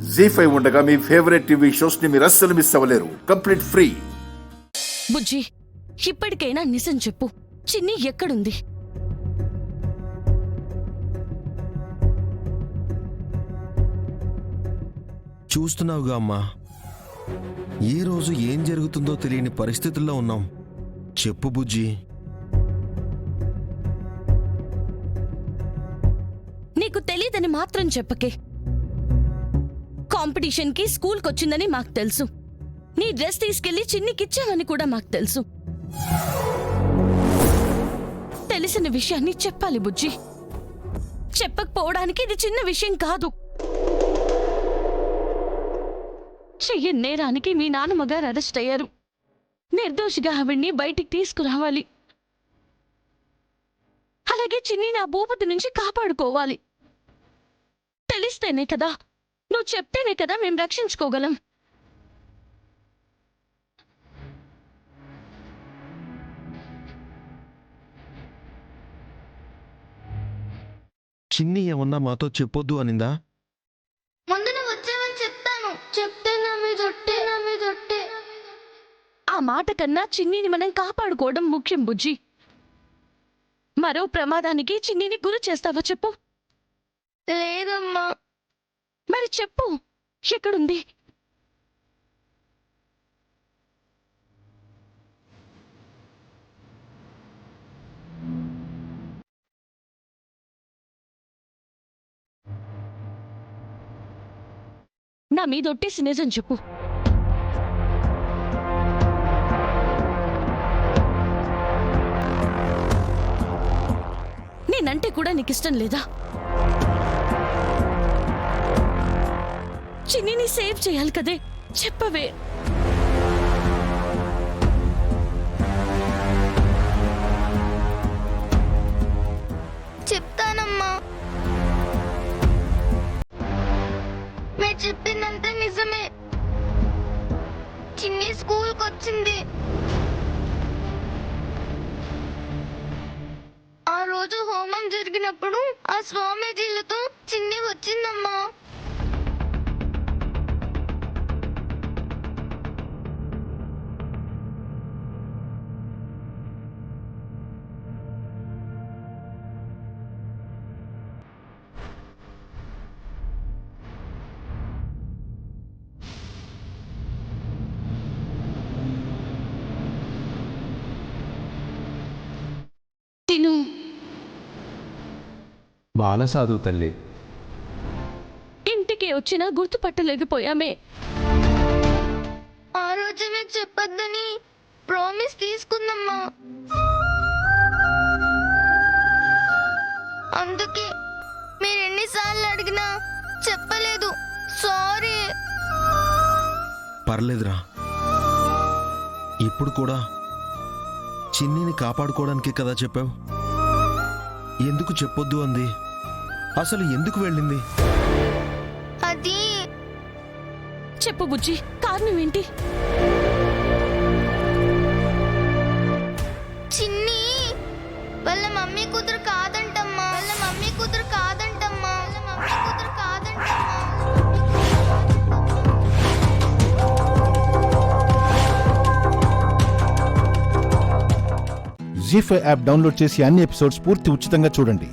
జీ5 ఉండగా మీ favourite TV shows ని మీరు అస్సలు మిస్ అవ్వలేరు. Complete free. బుజ్జి, ఇప్పటికైనా నిజం చెప్పు, చిన్ని ఎక్కడుంది? చూస్తున్నావుగా అమ్మా, ఈ రోజు ఏం జరుగుతుందో తెలియని పరిస్థితుల్లో ఉన్నాం. చెప్పు బుజ్జి. నీకు తెలీదని మాత్రం చెప్పకే. కాంపిటీషన్కి స్కూల్కొచ్చిందని మాకు తెలుసు. నీ డ్రెస్ తీసుకెళ్లి చిన్నికిచ్చావని కూడా మాకు తెలుసు. తెలిసిన విషయాన్ని చెప్పాలి బుజ్జి. చెప్పకపోవడానికి ఇది చిన్న విషయం కాదు. చెయ్యని నేరానికి మీ నాన్నమ్మగారు అరెస్ట్ అయ్యారు. నిర్దోషిగా ఆవిడ్ని బయటికి తీసుకురావాలి. అలాగే చిన్ని నా భూపతి నుంచి కాపాడుకోవాలి. తెలిస్తేనే కదా, నువ్వు చెప్తేనే కదా మేము రక్షించుకోగలం. చిన్ని ఏమన్నా మాతో చెప్పొద్దు అనిందా? ఆ మాట కన్నా చిన్నిని మనం కాపాడుకోవడం ముఖ్యం బుజ్జి. మరో ప్రమాదానికి చిన్నిని గురి చేస్తావా చెప్పు? లేదమ్మా. మరి చెప్పు, ఎక్కడుంది? నా మీదొట్టేసి నిజం చెప్పు. నేనంటే కూడా నీకిష్టం లేదా? చిన్నిని సేవ్ చేయాలి కదే, చెప్పవే. చెప్తానమ్మా. మీరు చెప్పిందంతా నిజమే. చిన్ని స్కూల్కి వచ్చింది. ఆ రోజు హోమం జరిగినప్పుడు ఆ స్వామీజీలతో చిన్ని వచ్చిందమ్మా. తిను. బాలసాధు తల్లి. ఇంటికి వచ్చినా గుర్తుపట్టలేకపోయామే. ఆ రోజు మీకు చెప్పొద్దని ప్రామిస్ తీసుకుందమ్మా. అందుకే మీరు ఎన్నిసార్లు అడిగినా చెప్పలేదు. సారీ. పర్లేదురా, ఇప్పుడు కూడా చిన్నిని కాపాడుకోవడానికి కదా చెప్పావు. ఎందుకు చెప్పొద్దు అంది? అసలు ఎందుకు వెళ్ళింది? అది చెప్పు బుజ్జి, కారణం ఏంటి? చిన్ని వాళ్ళ మమ్మీ కూతురు కాదంటమ్మా. వాళ్ళ మమ్మీ కూతురు కాదంటమ్మా. వాళ్ళ మమ్మీ కూతురు కాదంటమ్మా. జీ5 యాప్ డౌన్లోడ్ చేసి అన్ని ఎపిసోడ్స్ పూర్తి ఉచితంగా చూడండి.